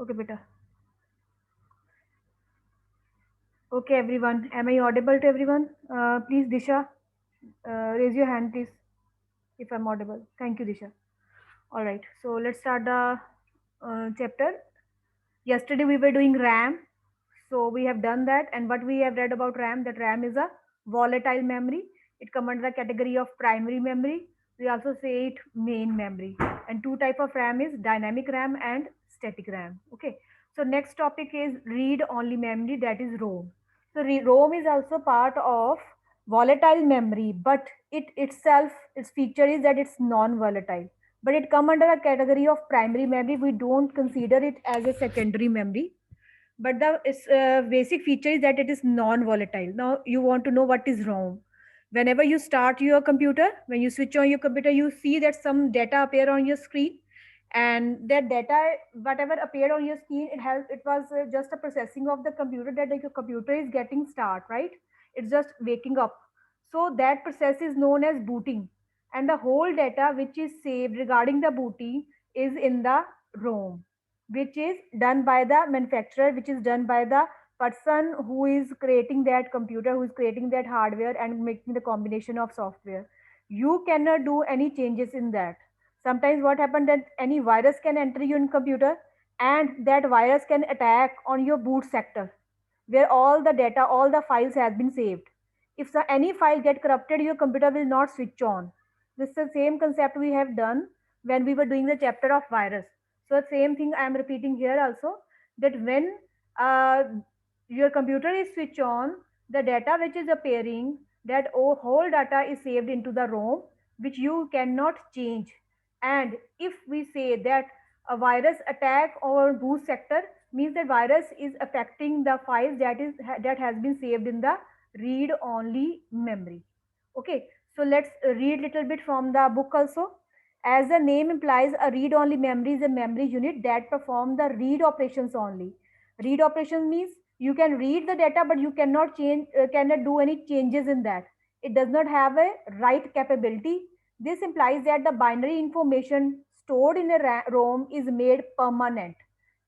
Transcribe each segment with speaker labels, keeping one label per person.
Speaker 1: Okay, beta. Okay, everyone. Am I audible to everyone? Please, Disha, raise your hand, please, if I'm audible. Thank you, Disha. All right. So let's start the chapter. Yesterday we were doing RAM. So we have done that. And what we have read about RAM, that RAM is a volatile memory. It comes under the category of primary memory. We also say it main memory. And two type of RAM is dynamic RAM and static RAM. Okay. So next topic is read only memory, that is ROM. So ROM is also part of volatile memory, but it itself, its feature is that it's non-volatile, but it come under a category of primary memory. We don't consider it as a secondary memory, but the basic feature is that it is non-volatile. Now you want to know what is ROM. Whenever you start your computer, when you switch on your computer, you see that some data appear on your screen, and that data, whatever appeared on your screen, it was just a processing of the computer, that the computer is getting start, right? It's just waking up. So that process is known as booting, and the whole data which is saved regarding the booting is in the ROM, which is done by the manufacturer, which is done by the person who is creating that computer, who is creating that hardware and making the combination of software. You cannot do any changes in that. Sometimes what happens that any virus can enter your computer, and that virus can attack on your boot sector, where all the data, all the files has been saved. If any file get corrupted, your computer will not switch on. This is the same concept we have done when we were doing the chapter of virus. So the same thing I am repeating here also, that when uh, your computer is switched on, the data which is appearing, that whole data is saved into the ROM, which you cannot change. And if we say that a virus attack or boot sector, means that virus is affecting the files that has been saved in the read only memory. Okay, so let's read little bit from the book also. As the name implies, a read only memory is a memory unit that perform the read operations only. Read operations means you can read the data, but you cannot cannot do any changes in that. It does not have a write capability. This implies that the binary information stored in a ROM is made permanent.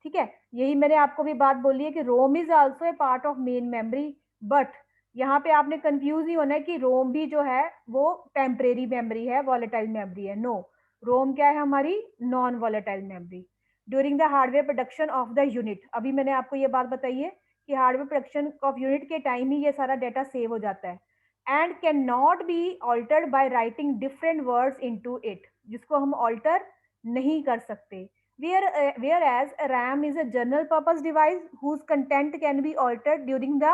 Speaker 1: ठीक है, यही मैंने आपको भी बात बोली है कि ROM is also a part of main memory, but यहाँ पे आपने कंफ्यूज नहीं होना है कि रोम भी जो है वो टेम्परेरी मेमोरी है, वॉलेटाइल मेमोरी है। नो, रोम क्या है, हमारी non volatile memory. During the hardware production of the unit, अभी मैंने आपको ये बात बताई है कि हार्डवेयर प्रोडक्शन ऑफ यूनिट के टाइम ही ये सारा डाटा सेव हो जाता है, and can not be altered by writing different words into it, जिसको हम ऑल्टर नहीं कर सकते। Whereas a RAM is a general purpose device whose content can be altered during the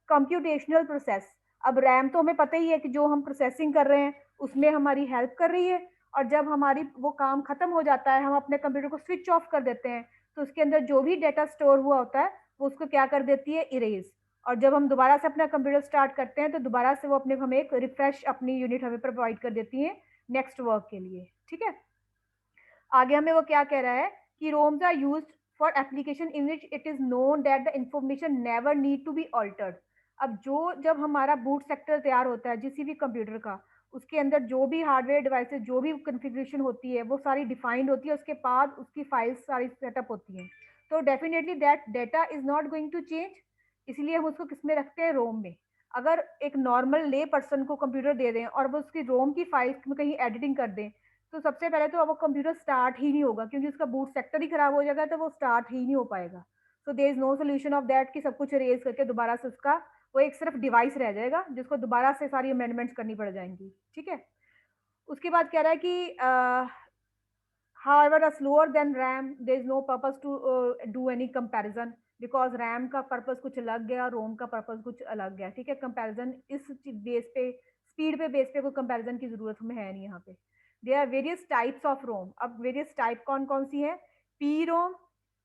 Speaker 1: computational process. अब RAM तो हमें पता ही है कि जो हम प्रोसेसिंग कर रहे हैं उसमें हमारी हेल्प कर रही है, और जब हमारी वो काम खत्म हो जाता है, हम अपने कंप्यूटर को स्विच ऑफ कर देते हैं, तो उसके अंदर जो भी डाटा स्टोर हुआ होता है वो उसको क्या कर देती है, इरेज। और जब हम दोबारा से अपना कंप्यूटर स्टार्ट करते हैं तो दोबारा से वो अपने हमें एक रिफ्रेश अपनी यूनिट हमें प्रोवाइड कर देती है नेक्स्ट वर्क के लिए। ठीक है, आगे हमें वो क्या कह रहा है कि ROMs are used for application in which it is known that the information never need to be altered. अब जो जब हमारा बूट सेक्टर तैयार होता है किसी भी कंप्यूटर का, उसके अंदर जो भी हार्डवेयर डिवाइसेस, जो भी कॉन्फ़िगरेशन होती है वो सारी डिफाइंड होती है, उसके बाद उसकी फाइल्स सारी सेटअप होती हैं। तो definitely that data is not going to change, इसलिए हम उसको किस में रखते हैं, रोम में। अगर एक नॉर्मल ले पर्सन को कंप्यूटर दे दें और वो उसकी रोम की फाइल्स में कहीं एडिटिंग कर दें, तो सबसे पहले तो वो कंप्यूटर स्टार्ट ही नहीं होगा, क्योंकि उसका बूट सेक्टर ही खराब हो जाएगा, तो वो स्टार्ट ही नहीं हो पाएगा। So there is no solution of that कि सब कुछ रेज करके दोबारा से उसका वो एक सिर्फ डिवाइस रह जाएगा जिसको दोबारा से सारी अमेंडमेंट्स करनी पड़ जाएंगी। ठीक है, उसके बाद कह रहा है कि however a slower than RAM, there is no purpose to do any comparison, because RAM का पर्पस कुछ अलग है और रोम का पर्पस कुछ अलग है। ठीक है, कंपैरिजन इस बेस पे, स्पीड पे बेस पे कोई कंपैरिजन की जरूरत हमें है नहीं यहाँ पे। There are various types of ROM. अब वेरियस टाइप कौन कौन सी है, P ROM,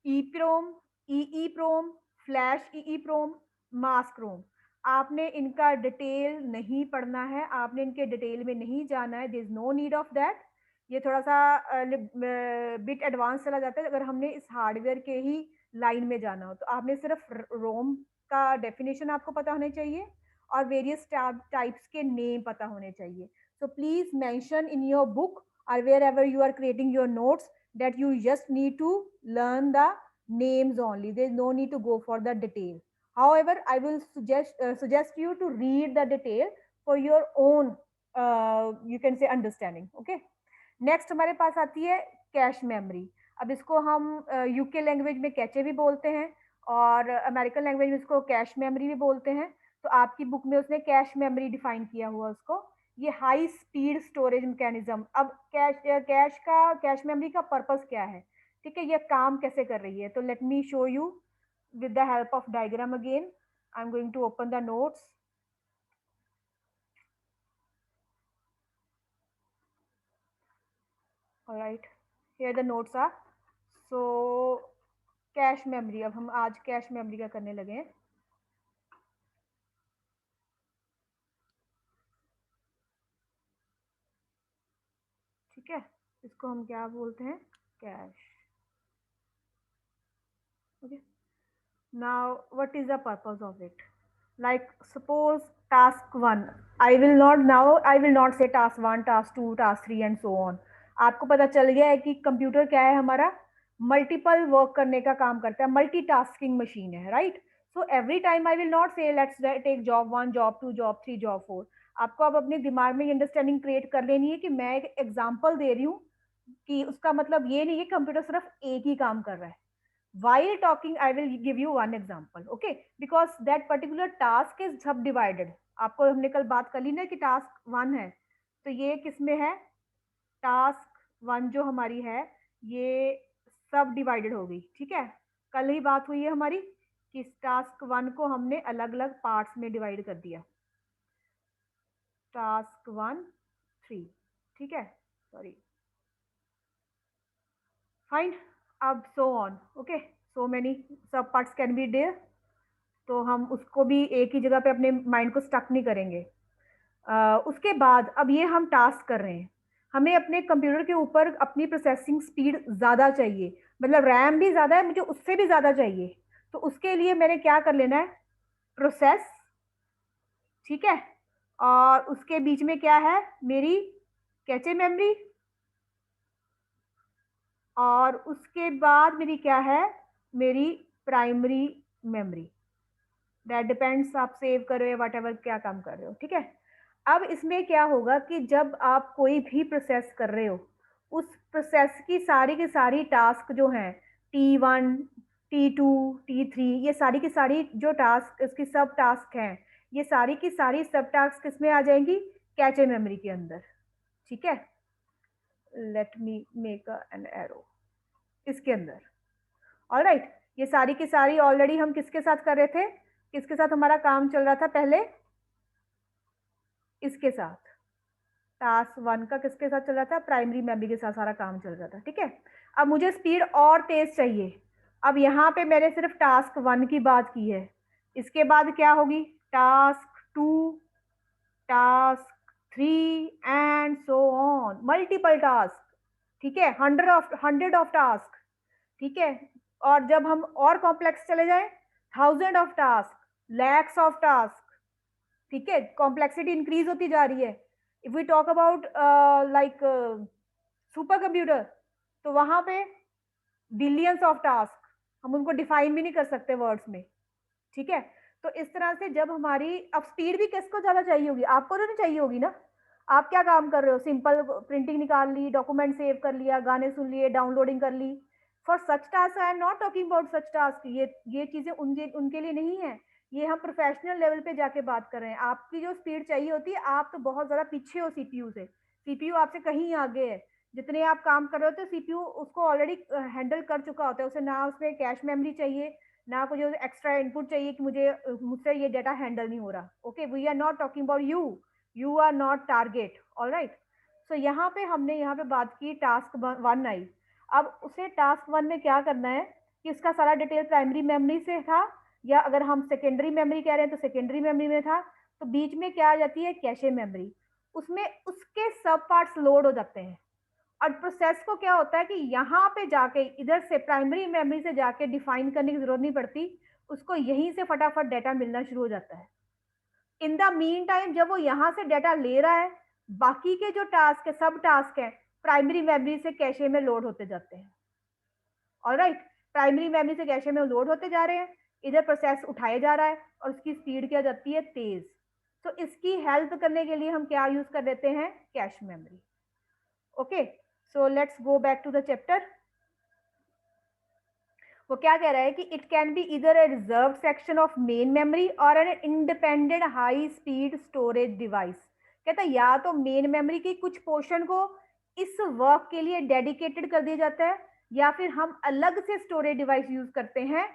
Speaker 1: E PROM, E PROM, flash E PROM, mask ROM. आपने इनका डिटेल नहीं पढ़ना है, आपने इनके डिटेल में नहीं जाना है, there is no need of that. ये थोड़ा सा बिट एडवांस चला जाता है अगर हमने इस हार्डवेयर के ही लाइन में जाना हो। तो आपने सिर्फ रोम का डेफिनेशन आपको पता होने चाहिए और वेरियस टाइप्स के नेम पता होने चाहिए। So please mention in your book और wherever you are creating your notes that you just need to learn the names only. There is no need to go for the detail. However, I will suggest you to read the detail for your own you can say understanding. Okay. Next हमारे पास आती है cash memory. अब इसको हम UK language में cache भी बोलते हैं और अमेरिकन लैंग्वेज में इसको कैश मेमोरी भी बोलते हैं. तो आपकी बुक में उसने कैश मेमोरी डिफाइन किया हुआ उसको. ये हाई स्पीड स्टोरेज मैकेनिज्म. अब कैश मेमोरी का पर्पस क्या है, ठीक है, ये काम कैसे कर रही है. तो let me show you with the help of diagram again. I am going to open the notes. All right, here the notes are. So cache memory, अब हम आज कैश मेमोरी का करने लगे हैं. ठीक है, इसको हम क्या बोलते हैं, cache. Okay, now what is the purpose of it. Like suppose task 1, I will not say task 1, task 2, task 3 and so on. आपको पता चल गया है कि कंप्यूटर क्या है हमारा, मल्टीपल वर्क करने का काम करता है, मल्टीटास्किंग मशीन है, right. So every time I will not say let's take job 1, job 2, job 3, job 4. आपको अब अपने दिमाग में अंडरस्टैंडिंग क्रिएट कर लेनी है कि मैं एक एग्जाम्पल दे रही हूँ कि उसका मतलब ये नहीं है कंप्यूटर सिर्फ एक ही काम कर रहा है. While talking, I will give you one example, okay? Because that particular task is subdivided. आपको हमने कल बात कर ली ना कि टास्क 1 है, तो ये किसमें है, टास्क 1 जो हमारी है ये सब डिवाइडेड हो गई. ठीक है, कल ही बात हुई है हमारी कि टास्क 1 को हमने अलग अलग पार्ट्स में डिवाइड कर दिया. टास्क 1 3. ठीक है, सॉरी, फाइन. अब so on. Okay, so many सब पार्ट्स कैन बी देयर. तो हम उसको भी एक ही जगह पे अपने माइंड को स्टक नहीं करेंगे. उसके बाद अब ये हम टास्क कर रहे हैं, हमें अपने कंप्यूटर के ऊपर अपनी प्रोसेसिंग स्पीड ज़्यादा चाहिए, मतलब रैम भी ज़्यादा है, मुझे उससे भी ज़्यादा चाहिए. तो उसके लिए मैंने क्या कर लेना है, प्रोसेस. ठीक है, और उसके बीच में क्या है, मेरी कैचे मेमोरी, और उसके बाद मेरी क्या है, मेरी प्राइमरी मेमोरी. दैट डिपेंड्स आप सेव कर रहे हो वट एवर क्या काम कर रहे हो. ठीक है, अब इसमें क्या होगा कि जब आप कोई भी प्रोसेस कर रहे हो, उस प्रोसेस की सारी टास्क जो हैं T1, T2, T3, ये सारी की सारी जो टास्क इसकी सब टास्क हैं, ये सारी की सारी सब टास्क किसमें आ जाएंगी, कैचे मेमोरी के अंदर. ठीक है, let me make an arrow इसके अंदर. ऑलराइट, ये सारी की सारी ऑलरेडी हम किसके साथ कर रहे थे, किसके साथ हमारा काम चल रहा था पहले, इसके साथ. टास्क 1 का किसके साथ चल रहा था, प्राइमरी मेमोरी के साथ सारा काम चल रहा था. ठीक है, अब मुझे स्पीड और तेज चाहिए. अब यहाँ पे मैंने सिर्फ टास्क 1 की बात की है, इसके बाद क्या होगी, task 2, task 3 and so on, multiple task. ठीक है, 100 ऑफ टास्क. ठीक है, और जब हम और कॉम्प्लेक्स चले जाएं, 1000 of task, lakhs of task. ठीक है, कॉम्प्लेक्सिटी इंक्रीज होती जा रही है. If we talk about like super computer, तो वहां पे बिलियंस ऑफ टास्क, हम उनको डिफाइन भी नहीं कर सकते वर्ड्स में. ठीक है, तो इस तरह से जब हमारी, अब स्पीड भी किसको ज्यादा चाहिए होगी, आपको तो नहीं चाहिए होगी ना. आप क्या काम कर रहे हो, सिंपल प्रिंटिंग निकाल ली, डॉक्यूमेंट सेव कर लिया, गाने सुन लिए, डाउनलोडिंग कर ली. For such task I am not talking about such task. ये चीजें उनके लिए नहीं है, ये हम प्रोफेशनल लेवल पे जाके बात कर रहे हैं. आपकी जो स्पीड चाहिए होती है, आप तो बहुत ज्यादा पीछे हो सीपीयू से, सीपीयू आपसे कहीं आगे है. जितने आप काम कर रहे हो तो सीपीयू उसको ऑलरेडी हैंडल कर चुका होता है, उसे ना उसमें कैश मेमोरी चाहिए, ना कुछ एक्स्ट्रा इनपुट चाहिए कि मुझसे ये डाटा हैंडल नहीं हो रहा. Okay, we are not talking about you are not target. Alright, so यहाँ पे हमने यहाँ पे बात की टास्क 1 आई. अब उसे टास्क 1 में क्या करना है कि उसका सारा डिटेल प्राइमरी मेमोरी से था, या अगर हम सेकेंडरी मेमोरी कह रहे हैं तो सेकेंडरी मेमोरी में था. तो बीच में क्या आ जाती है, कैशे मेमोरी. उसमें उसके सब पार्ट्स लोड हो जाते हैं, और प्रोसेस को क्या होता है कि यहाँ पे जाके इधर से प्राइमरी मेमोरी से जाके डिफाइन करने की जरूरत नहीं पड़ती, उसको यहीं से फटाफट डाटा मिलना शुरू हो जाता है. इन द मीन टाइम जब वो यहाँ से डाटा ले रहा है, बाकी के जो टास्क है, सब टास्क है, प्राइमरी मेमोरी से कैशे में लोड होते जाते हैं. ऑलराइट, प्राइमरी मेमोरी से कैशे में लोड होते जा रहे हैं, इधर प्रोसेस उठाया जा रहा है और उसकी स्पीड क्या जाती है, तेज। तो इसकी हेल्प करने के लिए हम क्या यूज कर देते हैं, cache memory. Okay, so let's go back to the chapter. वो क्या कह रहा है कि इट कैन बी इधर a reserve section of main memory और an independent high speed storage device. कहता है या तो मेन मेमोरी की कुछ पोर्शन को इस वर्क के लिए डेडिकेटेड कर दिया जाता है, या फिर हम अलग से स्टोरेज डिवाइस यूज करते हैं,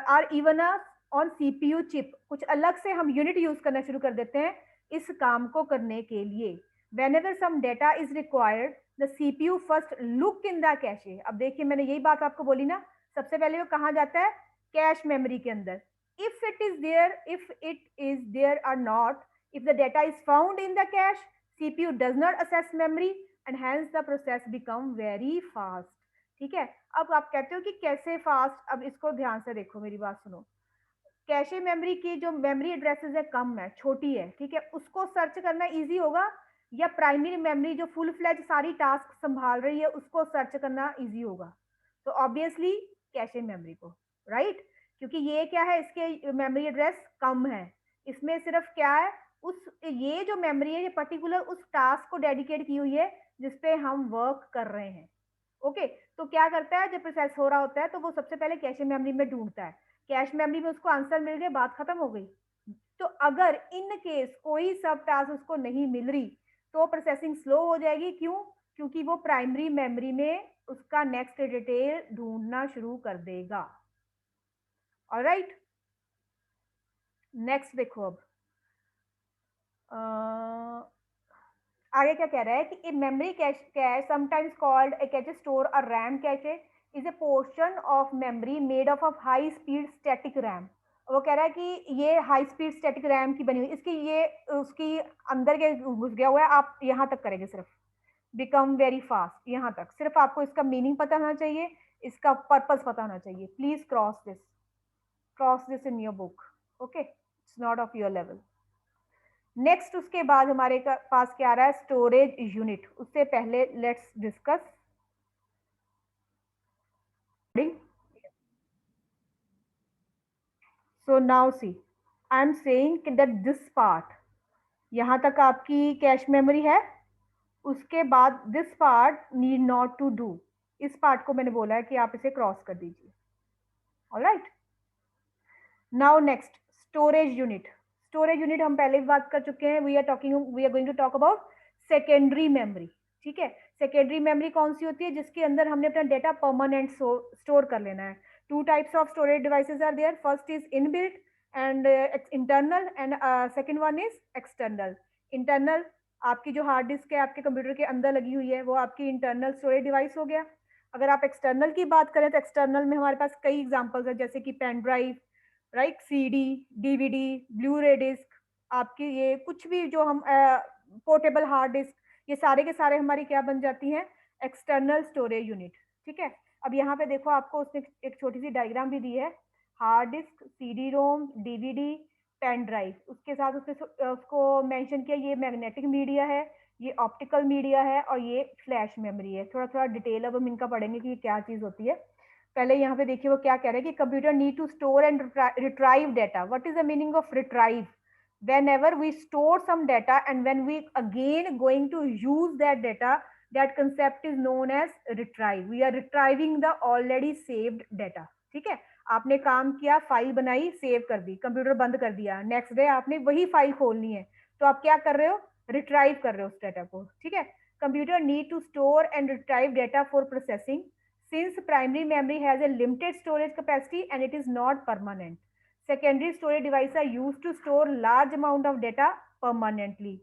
Speaker 1: और इवन ऑन सीपीयू चिप, कुछ अलग से हम यूनिट यूज करना शुरू कर देते हैं इस काम को करने के लिए। whenever some data is required the CPU first look in the cache। अब देखिए मैंने यही बात आपको बोली ना, सबसे पहले वो कहाँ जाता है, कैश मेमोरी के अंदर। इफ इट इज देयर और not, if the data is found in the cash, CPU does not assess memory and hence the process become very fast. ठीक है, अब आप कहते हो कि कैसे फास्ट, अब इसको ध्यान से देखो, मेरी बात सुनो। कैशे मेमोरी की जो मेमोरी एड्रेसेस है कम है, छोटी है, ठीक है, उसको सर्च करना इजी होगा, या प्राइमरी मेमोरी जो फुल फ्लैज सारी टास्क संभाल रही है उसको सर्च करना इजी होगा? तो ऑब्वियसली कैशे मेमोरी को, राइट? क्योंकि ये क्या है, इसके मेमोरी एड्रेस कम है, इसमें सिर्फ क्या है, उस ये जो मेमोरी है ये पर्टिकुलर उस टास्क को डेडिकेट की हुई है जिसपे हम वर्क कर रहे हैं। ओके, तो क्या करता है, जब प्रोसेस हो रहा होता है तो वो सबसे पहले कैशे मेमोरी में ढूंढता है, कैश मेमोरी में उसको आंसर मिल गया, बात खत्म हो गई। तो अगर इन केस कोई सब टास्क उसको नहीं मिल रही तो प्रोसेसिंग स्लो हो जाएगी। क्यों? क्योंकि वो प्राइमरी मेमोरी में उसका नेक्स्ट डिटेल ढूंढना शुरू कर देगा। ऑलराइट, नेक्स्ट देखो अब आगे क्या कह रहा है कि memory cache sometimes called a cache store और RAM cache is a portion of memory made of high speed static RAM. वो कह रहा है कि ये हाई स्पीड स्टैटिक रैम की बनी हुई, इसकी ये उसकी अंदर के घुस गया हुआ है। आप यहाँ तक करेंगे सिर्फ, बिकम वेरी फास्ट, यहाँ तक सिर्फ आपको इसका मीनिंग पता होना चाहिए, इसका पर्पस पता होना चाहिए। Please cross this in your book. Okay, it's not of your level. Next उसके बाद हमारे पास क्या आ रहा है, स्टोरेज यूनिट। उससे पहले let's discuss. So now see, I am saying that this part, यहां तक आपकी कैश मेमोरी है, उसके बाद this part need not to do, इस पार्ट को मैंने बोला है कि आप इसे क्रॉस कर दीजिए। Alright, now next storage unit. Storage unit हम पहले भी बात कर चुके हैं, we are going to talk about secondary memory. ठीक है, सेकेंडरी मेमोरी कौन सी होती है, जिसके अंदर हमने अपना डेटा परमानेंट स्टोर कर लेना है। Two types of storage devices are there, first is inbuilt and internal, and second one is external. Internal आपकी जो हार्ड डिस्क है आपके कंप्यूटर के अंदर लगी हुई है, वो आपकी इंटरनल स्टोरेज डिवाइस हो गया। अगर आप एक्सटर्नल की बात करें तो एक्सटर्नल में हमारे पास कई एग्जांपल्स है, जैसे कि pen drive, right, CD, DVD, Blu ray disc, आपकी ये कुछ भी जो हम पोर्टेबल हार्ड डिस्क, ये सारे के सारे हमारी क्या बन जाती हैं, एक्सटर्नल स्टोरेज यूनिट। ठीक है, अब यहाँ पे देखो आपको उसने एक छोटी सी डायग्राम भी दी है, hard disk, CD ROM, DVD, pen drive, उसके साथ उसने उसको मेंशन किया ये मैग्नेटिक मीडिया है, ये ऑप्टिकल मीडिया है, और ये फ्लैश मेमोरी है। थोड़ा थोड़ा डिटेल अब हम इनका पढ़ेंगे कि ये क्या चीज होती है। पहले यहाँ पे देखिए वो क्या कह रहे हैं कि computer need to store and retrieve data. What is the meaning of retrieve? whenever we store some data and when we again going to use that data, that concept is known as retrieve. We are retrieving the already saved data. ठीक है, आपने काम किया, file बनाई, save कर दी, computer बंद कर दिया, नेक्स्ट डे आपने वही फाइल खोलनी है, तो आप क्या कर रहे हो, रिट्राइव कर रहे हो उस डेटा को। ठीक है, computer need to store and retrieve data for processing since primary memory has a limited storage capacity and it is not permanent. Secondary storage devices are used to store large amount of data permanently.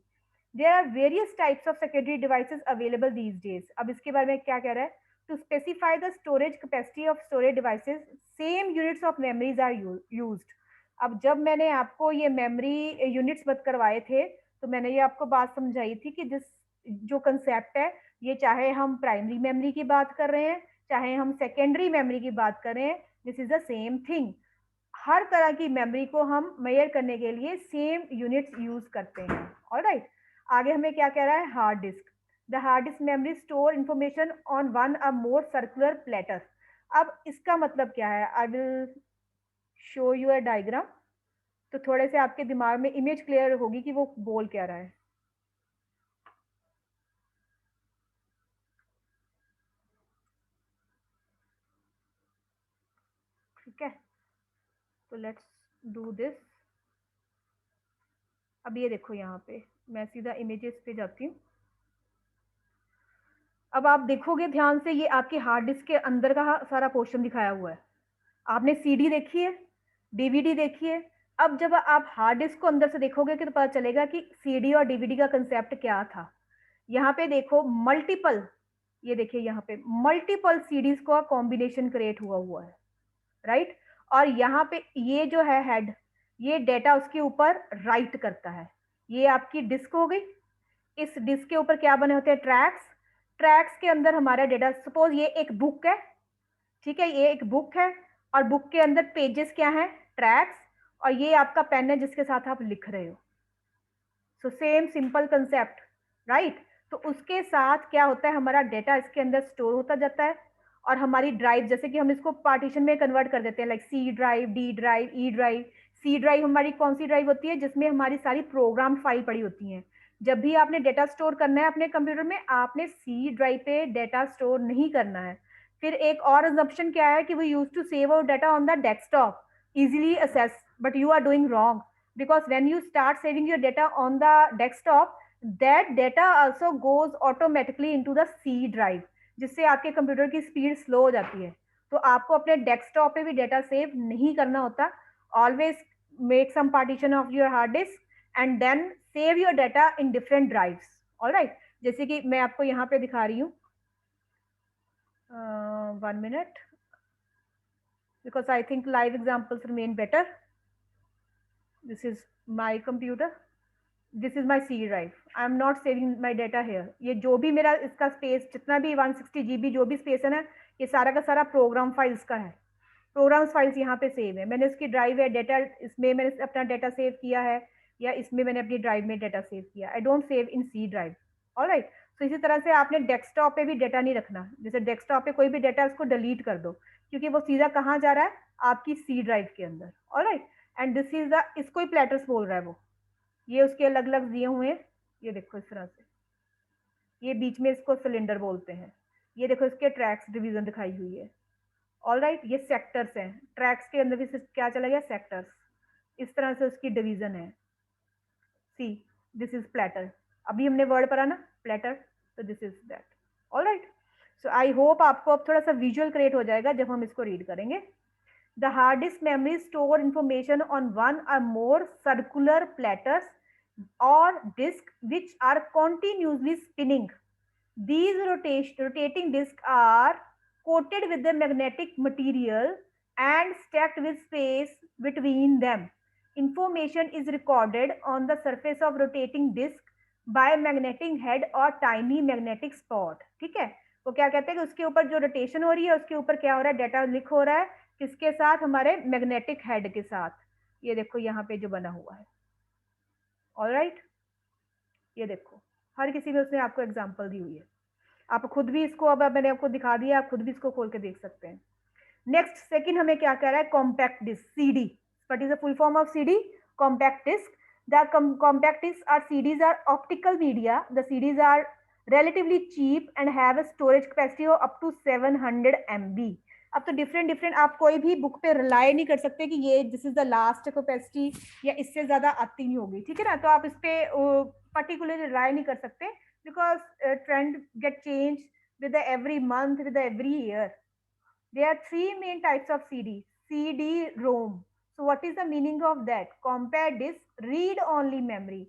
Speaker 1: There are various types of secondary devices available these days. अब इसके बारे में क्या कह रहा है, to specify the storage capacity of storage devices, same units of memories are used. अब जब मैंने आपको ये मेमोरी यूनिट्स बत करवाए थे तो मैंने ये आपको बात समझाई थी कि जिस जो कंसेप्ट है, ये चाहे हम प्राइमरी मेमोरी की बात कर रहे हैं चाहे हम सेकेंडरी मेमोरी की बात करें, this is the same thing. हर तरह की मेमोरी को हम मेजर करने के लिए सेम यूनिट्स यूज करते हैं। ऑलराइट, आगे हमें क्या कह रहा है, hard disc. The hard disk memory store information on one और मोर सर्कुलर प्लेटर। अब इसका मतलब क्या है, I will show you a diagram, तो थोड़े से आपके दिमाग में इमेज क्लियर होगी कि वो बोल क्या रहा है। ठीक है, तो लेट्स डू दिस। अब ये देखो, यहाँ पे मैं सीधा इमेजेस पे जाती हूँ। अब आप देखोगे ध्यान से, ये आपके हार्ड डिस्क के अंदर का सारा पोर्शन दिखाया हुआ है। आपने सीडी देखी है, डीवीडी देखी है। अब जब आप हार्ड डिस्क को अंदर से देखोगे कि तो पता चलेगा कि सीडी और डीवीडी का कंसेप्ट क्या था। यहाँ पे देखो मल्टीपल, ये देखिए यहाँ पे मल्टीपल सीडीज का कॉम्बिनेशन क्रिएट हुआ है, राइट। और यहाँ पे ये जो है हेड, ये डेटा उसके ऊपर राइट करता है। ये आपकी डिस्क हो गई। इस डिस्क के ऊपर क्या बने होते हैं, ट्रैक्स। ट्रैक्स के अंदर हमारा डेटा, सपोज ये एक बुक है, ठीक है, ये एक बुक है, और बुक के अंदर पेजेस क्या है, ट्रैक्स, और ये आपका पेन है जिसके साथ आप लिख रहे हो। So same simple concept, right. तो उसके साथ क्या होता है, हमारा डेटा इसके अंदर स्टोर होता जाता है। और हमारी ड्राइव, जैसे कि हम इसको पार्टीशन में कन्वर्ट कर देते हैं, like C drive, D drive, E drive. C drive हमारी कौन सी ड्राइव होती है, जिसमें हमारी सारी प्रोग्राम फाइल पड़ी होती हैं। जब भी आपने डेटा स्टोर करना है अपने कंप्यूटर में, आपने सी ड्राइव पे डेटा स्टोर नहीं करना है। फिर एक और assumption क्या है कि we use to save our data on the desktop, easily access, but you are doing wrong, because when you start saving your data on the desktop, that data also goes automatically into the C drive, जिससे आपके computer की speed slow हो जाती है। तो आपको अपने desktop पे भी डेटा सेव नहीं करना होता। Always make some partition of your hard disk and then save your data in different drives. Alright, जैसे कि मैं आपको यहाँ पे दिखा रही हूँ, 1 minute, because I think live examples remain better. This is my computer. This is my C drive. I am not saving my data here. ये जो भी मेरा इसका स्पेस, जितना भी 160 GB जो भी स्पेस है ना, ये सारा का सारा प्रोग्राम फाइल्स का है। प्रोग्राम्स फाइल्स यहाँ पे सेव है। मैंने इसकी ड्राइव है, डेटा इसमें मैंने अपना डेटा सेव किया है, या इसमें मैंने अपनी ड्राइव में डेटा सेव किया। I don't save in C drive. Alright, तो इसी तरह से आपने डेस्कटॉप पे भी डेटा नहीं रखना। जैसे डेस्कटॉप पे कोई भी डेटा उसको डिलीट कर दो, क्योंकि वो सीधा कहाँ जा रहा है, आपकी सी ड्राइव के अंदर। Alright, and this is the, इसको ही प्लेटर्स बोल रहा है वो। ये उसके अलग अलग दिए हुए हैं, ये देखो इस तरह से। ये बीच में इसको सिलेंडर बोलते हैं। ये देखो इसके ट्रैक्स डिवीजन दिखाई हुई है। ऑलराइट, ये सेक्टर्स हैं। ट्रैक्स के अंदर भी क्या चला गया, सेक्टर्स। इस तरह से उसकी डिवीजन है। सी, दिस इज प्लेटर। अभी हमने वर्ड पढ़ा ना, प्लेटर, तो this is that. Alright, so I hope आपको अब थोड़ा सा विजुअल क्रिएट हो जाएगा जब हम इसको रीड करेंगे। The hard disk memory store information on one or more circular platters or disks which are continuously spinning. These rotating disks are coated with the magnetic material and stacked with space between them. Information is recorded on the surface of rotating disk by magnetic head or tiny magnetic spot. ठीक है, वो क्या कहते हैं कि उसके ऊपर जो रोटेशन हो रही है उसके ऊपर क्या हो रहा है, डेटा लिख हो रहा है, किसके साथ, हमारे मैग्नेटिक हेड के साथ। ये देखो यहाँ पे जो बना हुआ है। ऑलराइट, ये देखो हर किसी में उसने आपको एग्जांपल दी हुई है। आप खुद भी इसको, अब मैंने आपको दिखा दिया, आप खुद भी इसको खोल के देख सकते हैं। नेक्स्ट, सेकंड हमें क्या कह रहा है, compact disc, CD. What is the full form of CD, compact disc. The compact discs or CDs are optical media. The CDs are relatively cheap and have a storage capacity of up to 700 MB. अब तो different different, आप कोई भी book पे rely नहीं कर सकते कि ये this is the last capacity या इससे ज्यादा आती नहीं होगी। ठीक है ना, तो आप इस पे पर्टिकुलर रिलाई नहीं कर सकते, because trend get change with every month, with every year. There are three main types of CD. CD-ROM. So what is the meaning of that? Compact disk, read only memory.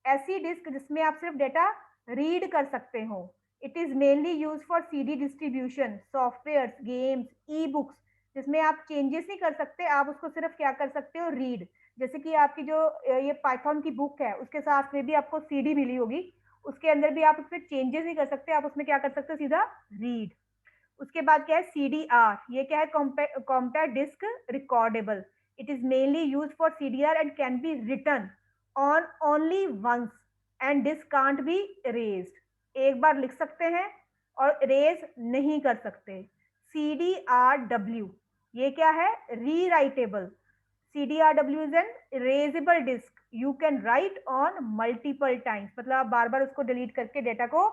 Speaker 1: ऐसी disc जिसमें आप सिर्फ data read कर सकते हो। It is mainly use for CD distribution, software, games, e books, जिसमें आप changes नहीं कर सकते, आप उसको सिर्फ क्या कर सकते हो, रीड। जैसे कि आपकी जो ये पाइथन की बुक है, उसके साथ में भी आपको सीडी मिली होगी, उसके अंदर भी आप उसमें चेंजेस नहीं कर सकते, आप उसमें क्या कर सकते हो, सीधा रीड। उसके बाद क्या है, CDR। ये क्या है, compact disc recordable. It is mainly use for CDR and can be written on only once and disc can't be erased. एक बार लिख सकते हैं और इरेज नहीं कर सकते। CDRW, ये क्या है? Rewritable. CDRW is an erasable disc. You can write on multiple times, मतलब आप बार बार उसको डिलीट करके डेटा को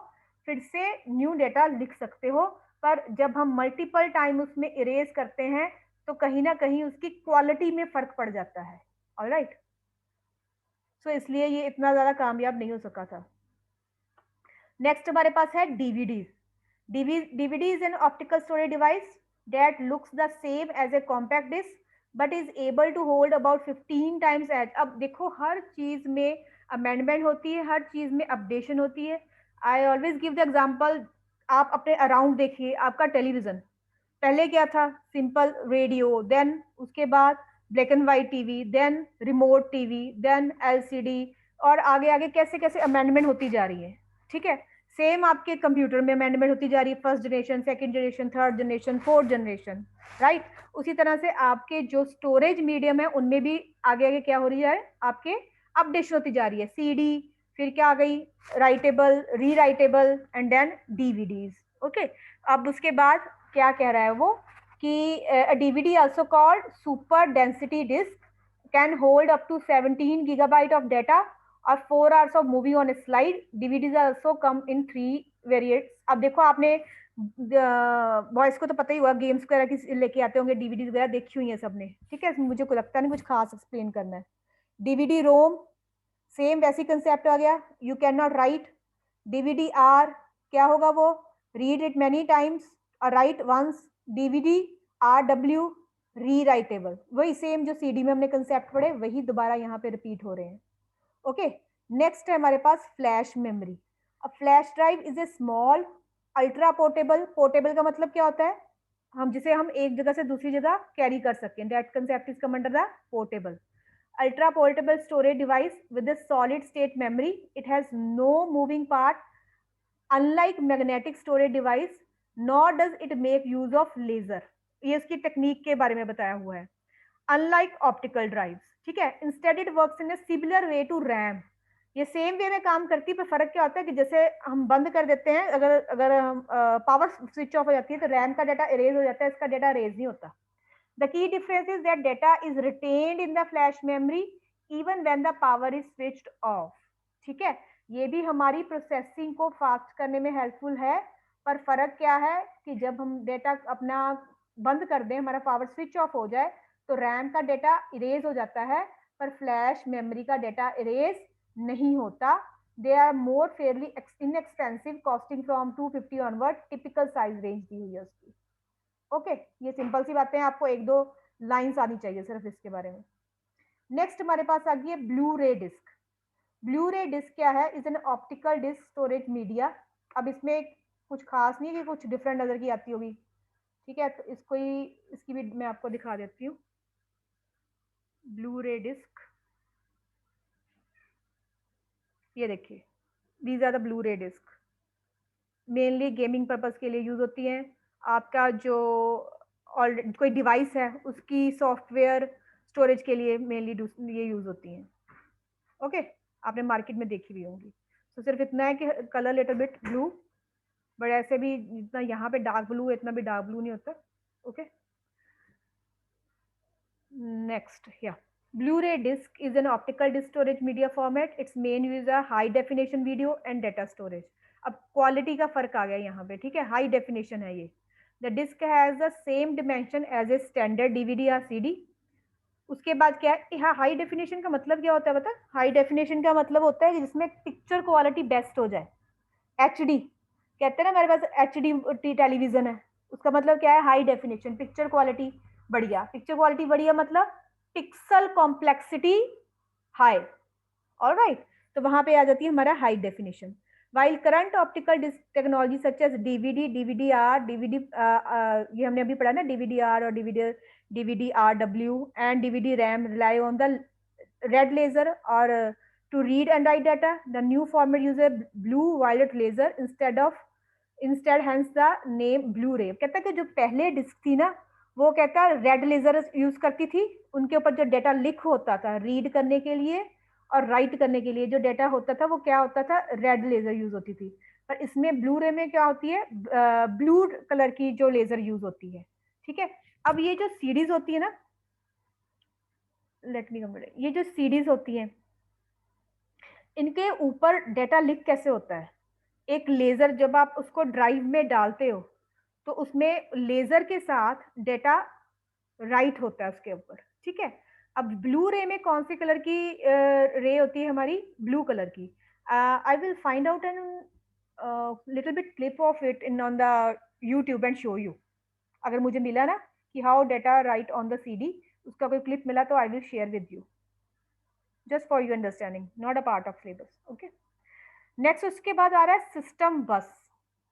Speaker 1: फिर से न्यू डेटा लिख सकते हो. पर जब हम मल्टीपल टाइम उसमें इरेज करते हैं तो कहीं ना कहीं उसकी क्वालिटी में फर्क पड़ जाता है. ऑलराइट, सो इसलिए ये इतना ज्यादा कामयाब नहीं हो सका था. नेक्स्ट हमारे पास है DVDs. DVD is an optical storage device that looks the same as a compact disc but is able to hold about 15 times as. अब देखो हर चीज में अमेंडमेंट होती है, हर चीज में अपडेशन होती है. I always give the example. आप अपने अराउंड देखिए, आपका टेलीविजन पहले क्या था? सिंपल रेडियो, देन उसके बाद black and white TV, then remote TV, then LCD, और आगे आगे कैसे कैसे अमेंडमेंट होती जा रही है. ठीक है, सेम आपके कंप्यूटर में अमेंडमेंट होती जा रही है. First generation, second generation, third generation, fourth generation, right. उसी तरह से आपके जो स्टोरेज मीडियम है उनमें भी आगे आगे क्या हो रही है? आपके अपडेशन होती जा रही है. सीडी, फिर क्या आ गई? Writable, rewritable, and then DVDs. Okay, अब उसके बाद क्या कह रहा है वो कि DVD also called super density disc can hold up to 17 gigabyte of data और 4 hours of movie on a slide. DVDs also come in 3 variants. अब देखो आपने बॉयज को तो पता ही हुआ, गेम्स वगैरह की लेके आते होंगे, डीवीडीज वगैरह देखी हुई है सबने. ठीक है, मुझे को लगता नहीं कुछ खास एक्सप्लेन करना है. डीवीडी रोम, सेम वैसी कंसेप्ट आ गया. You can not write. DVD R क्या होगा? वो रीड इट मेनी टाइम्स और write once. DVD R W rewritable. वही सेम जो सीडी में हमने कंसेप्ट पढ़े वही दोबारा यहाँ पे रिपीट हो रहे हैं. ओके, नेक्स्ट है हमारे पास फ्लैश मेमोरी. अब flash drive is a small ultra portable. Portable का मतलब क्या होता है? हम जिसे हम एक जगह से दूसरी जगह कैरी कर सकें. That concept is come under the portable. Ultra portable storage device with a solid state memory. It has no moving part. Unlike magnetic storage device, nor does it make use of laser. ये इसकी technique के बारे में बताया हुआ है. Unlike optical drives, ठीक है, instead it works in a similar way to RAM. ये सेम वे में काम करती है, पर फर्क क्या होता है कि जैसे हम बंद कर देते हैं, अगर अगर हम पावर स्विच ऑफ हो जाती है तो रैम का डाटा इरेज हो जाता है, इसका डाटा इरेज नहीं होता. The key difference is that data is retained in the flash memory even when the power is switched off. ठीक है, ये भी हमारी प्रोसेसिंग को फास्ट करने में हेल्पफुल है. पर फर्क क्या है कि जब हम डेटा अपना बंद कर दें, हमारा पावर स्विच ऑफ हो जाए, तो रैम का डेटा इरेज हो जाता है, पर फ्लैश मेमोरी का डेटा इरेज नहीं होता. They are more fairly inexpensive, costing from 250 onward. Typical size range दी हुई है उसकी. ओके, ये सिंपल सी बातें हैं, आपको एक दो लाइंस आनी चाहिए सिर्फ इसके बारे में. नेक्स्ट हमारे पास आ गई है blue ray disc. Blue ray disc क्या है? Is an optical disk storage media. अब इसमें कुछ खास नहीं है कि कुछ डिफरेंट नजर की आती होगी. ठीक है, तो इसको ही, इसकी भी मैं आपको दिखा देती हूँ. ब्लू रे डिस्क, ये देखिए, these are the blue ray disc. Mainly gaming purpose के लिए यूज होती हैं. आपका जो ऑलरेडी कोई डिवाइस है उसकी सॉफ्टवेयर स्टोरेज के लिए मेनली ये यूज होती हैं. ओके, आपने मार्केट में देखी हुई होंगी. तो सिर्फ इतना है कि colour little bit blue, but ऐसे भी जितना यहाँ पे डार्क ब्लू है इतना भी डार्क ब्लू नहीं होता. ओके, नेक्स्ट, या Blu-ray disc is an optical disc storage media format. Its main use are high definition video and data storage. अब क्वालिटी का फर्क आ गया यहाँ पे. ठीक है, हाई डेफिनेशन है ये. The disc has the same dimension as a standard DVD या सीडी. उसके बाद क्या है? हाँ, हाई डेफिनेशन का मतलब क्या होता है बता? हाई डेफिनेशन का मतलब होता है कि जिसमें पिक्चर क्वालिटी बेस्ट हो जाए. एचडी कहते हैं ना, हमारे पास एचडी टेलीविजन है, उसका मतलब क्या है? हाई डेफिनेशन, पिक्चर क्वालिटी बढ़िया. पिक्चर क्वालिटी बढ़िया मतलब पिक्सल कॉम्प्लेक्सिटी हाई. ऑलराइट, तो वहां पे आ जाती है हमारा high definition. While current optical disc technology such as DVD, DVD R, DVD, ये हमने अभी पढ़ा ना, डीवीडी आर और DVD R W and DVD RAM rely on the red laser और to read and write data. The new format use blue violet laser instead hence the name Blu-ray. कहता है कि जो पहले disc थी ना, वो कहता है रेड लेजर यूज करती थी. उनके ऊपर जो डेटा लिख होता था रीड करने के लिए और राइट करने के लिए जो डेटा होता था वो क्या होता था? रेड लेजर यूज होती थी. पर इसमें ब्लू रे में क्या होती है, ब्लू कलर की जो लेजर यूज होती है। ठीक है, अब ये जो सीडीज होती है ना, लेट मी कंप्लीट, ये जो सीडीज होती है इनके ऊपर डेटा लिख कैसे होता है, एक लेजर जब आप उसको ड्राइव में डालते हो तो उसमें लेजर के साथ डेटा राइट होता है उसके ऊपर। ठीक है, अब ब्लू रे में कौन सी कलर की रे होती है हमारी, ब्लू कलर की। I will find out an little bit clip of it in on the YouTube and show you. अगर मुझे मिला ना कि how data write on the CD, उसका कोई क्लिप मिला तो I will share with you, just for you understanding, not a part of syllabus. Okay, next उसके बाद आ रहा है सिस्टम बस।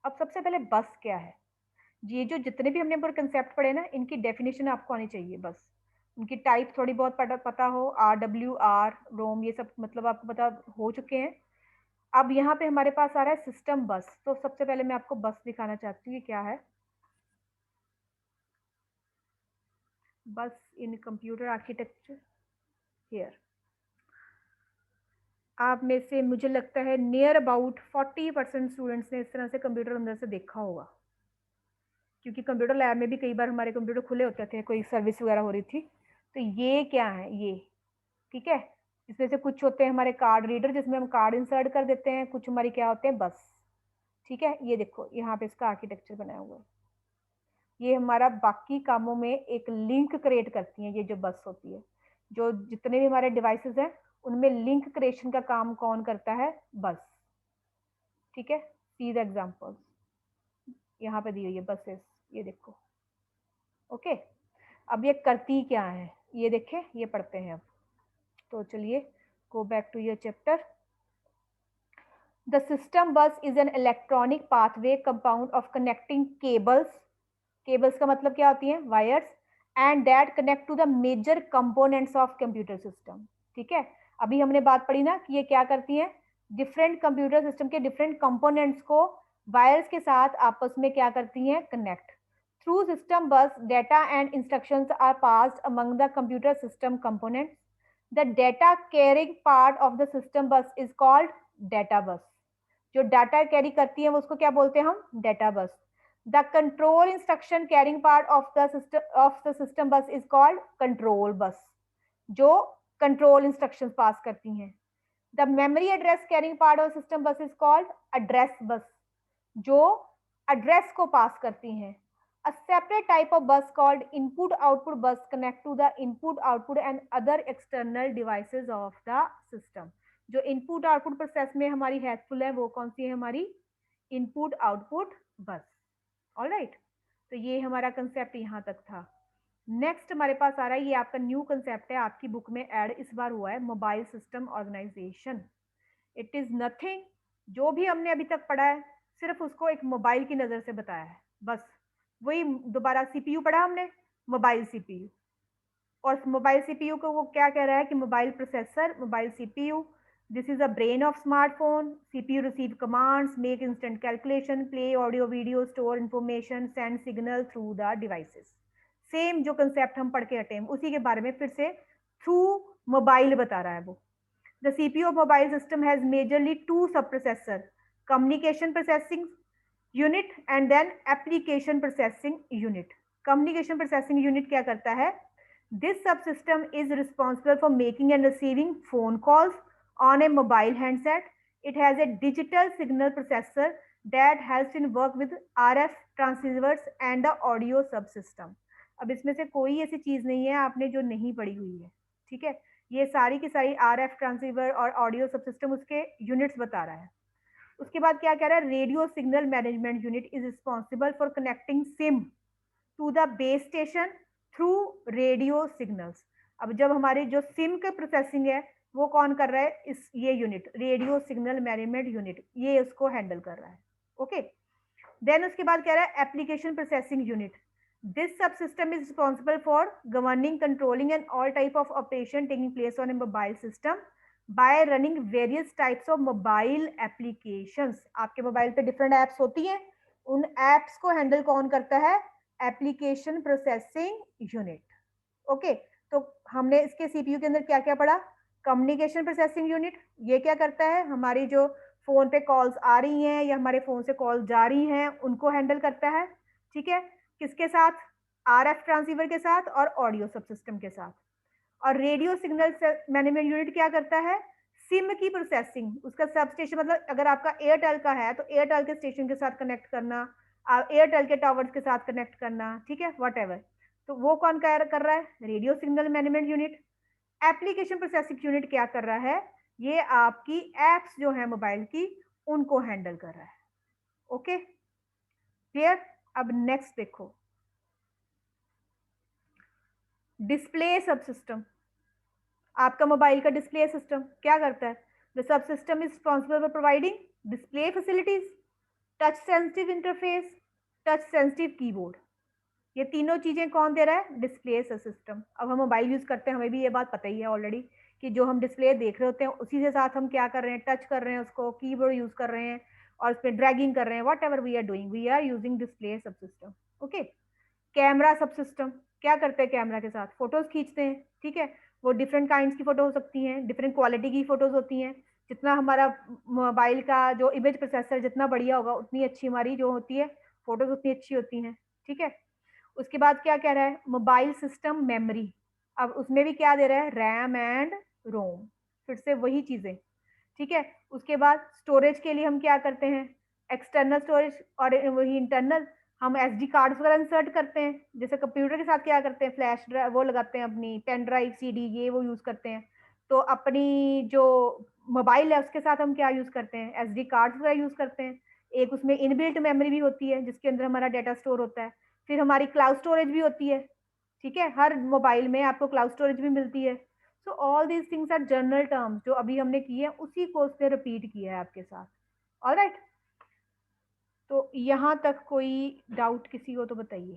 Speaker 1: अब सबसे पहले बस क्या है, ये जो जितने भी हमने कंसेप्ट पढ़े ना इनकी डेफिनेशन आपको आनी चाहिए बस, उनकी टाइप थोड़ी बहुत पता हो, RWR रोम ये सब मतलब आपको पता हो चुके हैं। अब यहाँ पे हमारे पास आ रहा है सिस्टम बस। तो सबसे पहले मैं आपको बस दिखाना चाहती हूँ क्या है बस इन कंप्यूटर आर्किटेक्चर। हियर आप में से मुझे लगता है नियर अबाउट 40% स्टूडेंट्स ने इस तरह से कंप्यूटर अंदर से देखा होगा, क्योंकि कंप्यूटर लैब में भी कई बार हमारे कंप्यूटर खुले होते थे, कोई सर्विस वगैरह हो रही थी। तो ये क्या है ये, ठीक है, इसमें से कुछ होते हैं हमारे कार्ड रीडर जिसमें हम कार्ड इंसर्ट कर देते हैं, कुछ हमारी क्या होते हैं बस। ठीक है, ये देखो यहाँ पे इसका आर्किटेक्चर बनाया हुआ है, ये हमारा बाकी कामों में एक लिंक क्रिएट करती है। ये जो बस होती है, जो जितने भी हमारे डिवाइसेस हैं उनमें लिंक क्रिएशन का काम कौन करता है, बस। ठीक है, सी द एग्जांपल्स यहाँ पे दी हुई है बसेस, ये देखो। ओके, अब ये करती क्या है ये देखें, ये पढ़ते हैं अब। तो चलिए go back to your chapter. The system bus is an electronic pathway compound of connecting cables. Cables का मतलब क्या होती है, wires, and that connect to the major components of computer system. ठीक है, अभी हमने बात पढ़ी ना कि ये क्या करती है, डिफरेंट कंप्यूटर सिस्टम के डिफरेंट कंपोनेंट्स को वायर्स के साथ आपस में क्या करती हैं, connect. Through system bus data and instructions are passed among the computer system components. The data carrying part of the system bus is called data bus. जो डाटा कैरी करती है वो उसको क्या बोलते हैं हम, data bus. The control instruction carrying part of the system bus is called control bus, जो कंट्रोल इंस्ट्रक्शंस पास करती हैं। The memory address carrying part of system bus is called address bus, जो एड्रेस को पास करती हैं। A separate type of bus called input-output bus connect to the input, output and other external devices of the system. जो input output process में हमारी helpful है वो कौन सी है, हमारी इनपुट आउटपुट बस। ऑलराइट, तो ये हमारा कंसेप्ट यहाँ तक था। नेक्स्ट हमारे पास आ रहा है, ये आपका न्यू कंसेप्ट है, आपकी बुक में ऐड इस बार हुआ है, mobile system organisation. It is nothing, जो भी हमने अभी तक पढ़ा है सिर्फ उसको एक मोबाइल की नजर से बताया है बस। वही दोबारा सीपीयू पढ़ा हमने, मोबाइल सीपीयू, और मोबाइल सीपीयू को वो क्या कह रहा है कि mobile processor, mobile CPU, this is a brain of smartphone. CPU receive commands, make instant calculation, play audio video, store information, send signal through the devices. Same जो concept हम पढ़ के हटे उसी के बारे में फिर से थ्रू मोबाइल बता रहा है वो। The CPU of mobile system has majorly two subprocessor, communication processing unit and then application processing unit. Communication processing unit क्या करता है? This subsystem is responsible for making and receiving phone calls on a mobile handset. It has a digital signal processor that helps in work with RF transceivers and the audio subsystem. अब इसमें से कोई ऐसी चीज नहीं है आपने जो नहीं पढ़ी हुई है, ठीक है। ये सारी की सारी RF ट्रांसीवर और ऑडियो सबसिस्टम उसके यूनिट्स बता रहा है। उसके बाद क्या कह रहा है, radio signal management unit is responsible for connecting SIM to the base station through radio signals. अब जब हमारी जो सिम का प्रोसेसिंग है वो कौन कर रहा है, इस ये unit radio signal management unit, ये उसको हैंडल कर रहा है। ओके, देन उसके बाद कह रहा है application processing unit. This subsystem is responsible for governing, controlling and all type of operation taking place on a mobile system by running various types of mobile applications. आपके mobile पे different apps होती हैं, उन apps को handle कौन करता है, application processing unit. Okay, तो हमने इसके सीपीयू के अंदर क्या क्या पढ़ा, कम्युनिकेशन प्रोसेसिंग यूनिट, ये क्या करता है, हमारी जो फोन पे कॉल्स आ रही हैं या हमारे फोन से कॉल जा रही हैं उनको हैंडल करता है, ठीक है। किसके साथ? आरएफ ट्रांसीवर के साथ और ऑडियो सब सिस्टम के साथ। और रेडियो सिग्नल मैनेजमेंट यूनिट क्या करता है? सिम की प्रोसेसिंग, उसका सब स्टेशन, मतलब अगर आपका एयरटेल का है तो एयरटेल के स्टेशन के साथ कनेक्ट करना, एयरटेल के टावर्स के साथ कनेक्ट करना, ठीक है, वट एवर। तो वो कौन कर रहा है? Radio signal management unit. Application processing unit क्या कर रहा है? ये आपकी एप्स जो है मोबाइल की उनको हैंडल कर रहा है। Okay, clear? अब नेक्स्ट देखो, डिस्प्ले सब सिस्टम। आपका मोबाइल का डिस्प्ले सिस्टम क्या करता है? The sub system is responsible for providing display facilities, touch sensitive interface, touch sensitive keyboard. ये तीनों चीजें कौन दे रहा है? Display system. अब हम मोबाइल यूज करते हैं, हमें भी ये बात पता ही है ऑलरेडी कि जो हम डिस्प्ले देख रहे होते हैं उसी के साथ हम क्या कर रहे हैं? टच कर रहे हैं उसको, कीबोर्ड यूज कर रहे हैं और उस पर ड्रैगिंग कर रहे हैं, whatever we are doing, we are using display sub system. Okay. Camera sub system क्या करते हैं? कैमरा के साथ फोटोज खींचते हैं, ठीक है। वो डिफरेंट काइंड्स की फोटो हो सकती हैं, डिफरेंट क्वालिटी की फोटोज होती हैं। जितना हमारा मोबाइल का जो इमेज प्रोसेसर जितना बढ़िया होगा उतनी अच्छी हमारी जो होती है फोटोज उतनी अच्छी होती हैं, ठीक है। उसके बाद क्या कह रहा है? Mobile system memory. अब उसमें भी क्या दे रहा है? रैम एंड रोम, फिर से वही चीजें, ठीक है। उसके बाद स्टोरेज के लिए हम क्या करते हैं? एक्सटर्नल स्टोरेज और वही इंटरनल। हम एस डी कार्ड वगैरह इंसर्ट करते हैं, जैसे कंप्यूटर के साथ क्या करते हैं? फ्लैश ड्राइव वो लगाते हैं, अपनी पेन ड्राइव, सीडी, ये वो यूज करते हैं। तो अपनी जो मोबाइल है उसके साथ हम क्या यूज करते हैं? एस डी कार्ड वगैरह यूज करते हैं। एक उसमें इनबिल्ट मेमोरी भी होती है जिसके अंदर हमारा डाटा स्टोर होता है। फिर हमारी क्लाउड स्टोरेज भी होती है, ठीक है। हर मोबाइल में आपको क्लाउड स्टोरेज भी मिलती है। So all these things are general terms जो अभी हमने किए हैं, उसी को उसने रिपीट किया है आपके साथ। ऑलराइट, तो यहाँ तक कोई डाउट किसी को तो बताइए।